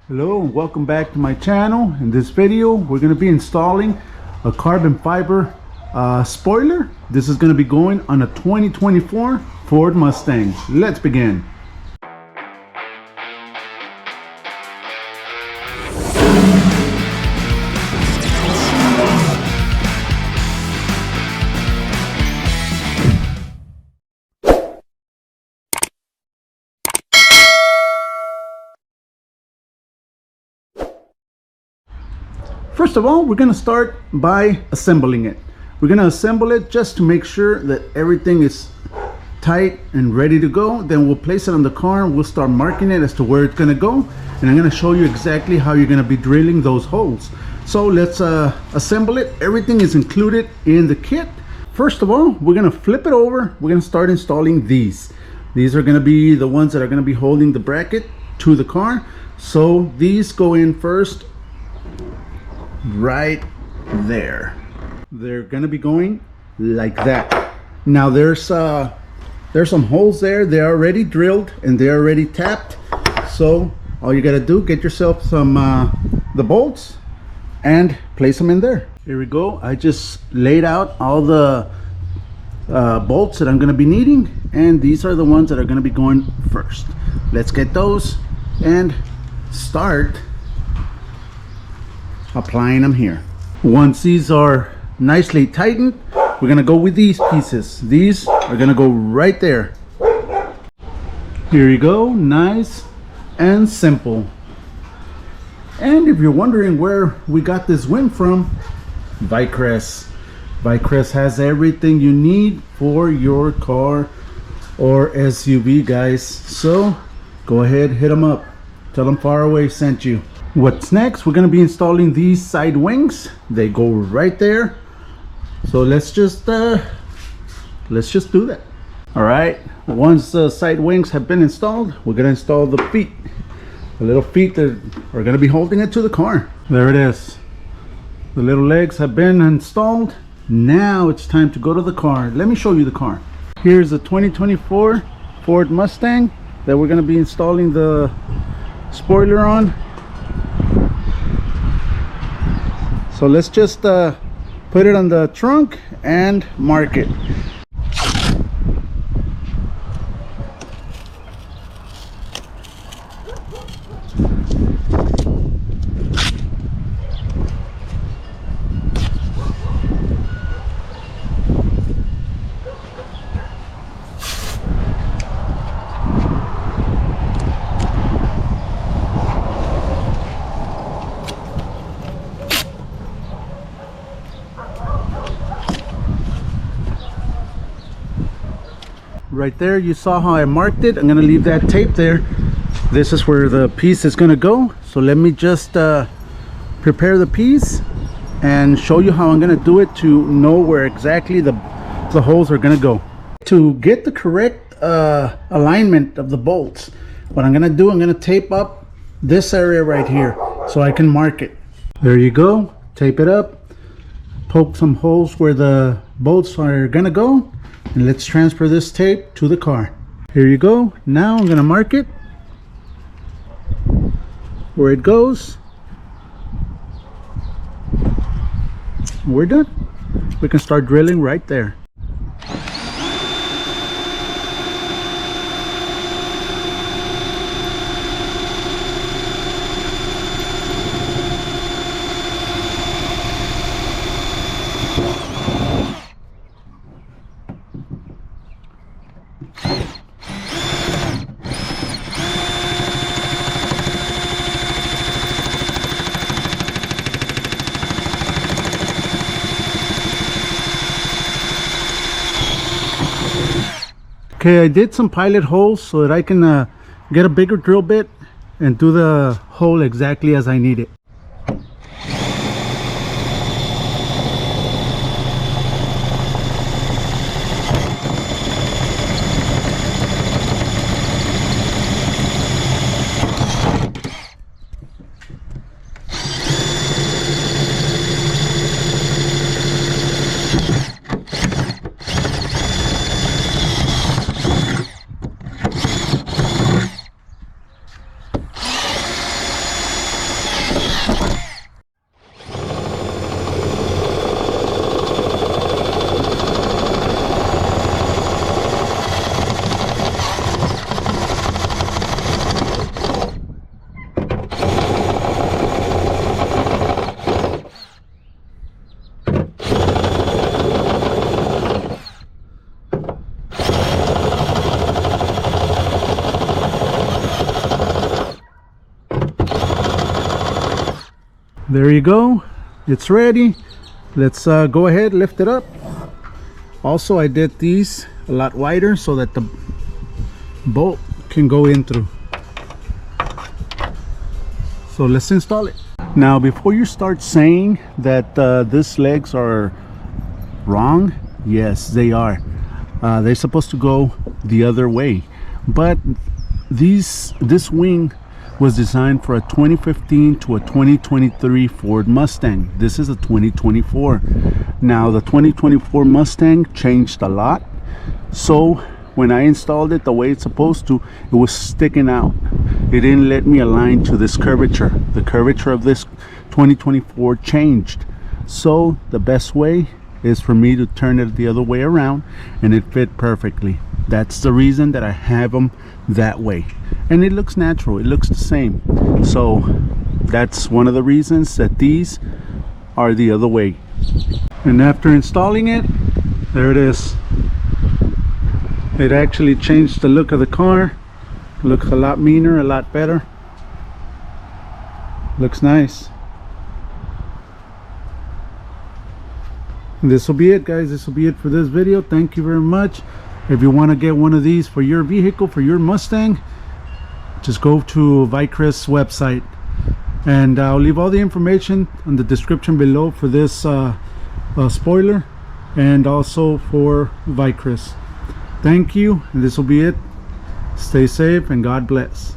Hello and welcome back to my channel. In this video we're going to be installing a carbon fiber spoiler. This is going to be going on a 2024 Ford Mustang. Let's begin. First of all, we're going to start by assembling it. We're going to assemble it just to make sure that everything is tight and ready to go. Then we'll place it on the car and we'll start marking it as to where it's going to go. And I'm going to show you exactly how you're going to be drilling those holes. So let's assemble it. Everything is included in the kit. First of all, we're going to flip it over. We're going to start installing these. These are going to be the ones that are going to be holding the bracket to the car. So these go in first. Right there. They're gonna be going like that. Now there's some holes there. They're already drilled and they're already tapped. So all you gotta do, get yourself some the bolts and place them in there. Here we go. I just laid out all the bolts that I'm gonna be needing, and these are the ones that are gonna be going first. Let's get those and start applying them here. Once these are nicely tightened, we're gonna go with these pieces. These are gonna go right there. Here you go, nice and simple. And if you're wondering where we got this wind from, Vicrez. Vicrez has everything you need for your car or SUV, guys. So go ahead, hit them up. Tell them Far Away sent you. What's next? We're going to be installing these side wings. They go right there. So let's just do that. All right, once the side wings have been installed, we're going to install the feet, the little feet that are going to be holding it to the car. There it is. The little legs have been installed. Now it's time to go to the car. Let me show you the car. Here's a 2024 Ford Mustang that we're going to be installing the spoiler on. So let's just put it on the trunk and mark it. Right there, you saw how I marked it. I'm gonna leave that tape there. This is where the piece is gonna go. So let me just prepare the piece and show you how I'm gonna do it to know where exactly the holes are gonna go. To get the correct alignment of the bolts, what I'm gonna do, I'm gonna tape up this area right here so I can mark it. There you go, tape it up, poke some holes where the bolts are gonna go. And let's transfer this tape to the car. Here you go. Now I'm gonna mark it where it goes. We're done. We can start drilling right there. Okay, I did some pilot holes so that I can get a bigger drill bit and do the hole exactly as I need it. There you go, it's ready. Let's go ahead, lift it up. Also, I did these a lot wider so that the bolt can go in through. So let's install it. Now, before you start saying that these legs are wrong, yes, they are. They're supposed to go the other way, but this wing was designed for a 2015 to a 2023 Ford Mustang. This is a 2024. Now, the 2024 Mustang changed a lot, so when I installed it the way it's supposed to, it was sticking out. It didn't let me align to this curvature. The curvature of this 2024 changed. So the best way is for me to turn it the other way around, and it fit perfectly. That's the reason that I have them that way. And it looks natural, it looks the same. So that's one of the reasons that these are the other way. And after installing it, there it is. It actually changed the look of the car. Looks a lot meaner, a lot better. Looks nice. And this will be it, guys. This will be it for this video. Thank you very much. If you want to get one of these for your vehicle, for your Mustang, just go to Vicrez website, and I'll leave all the information in the description below for this spoiler, and also for Vicrez. Thank you, and this will be it. Stay safe and God bless.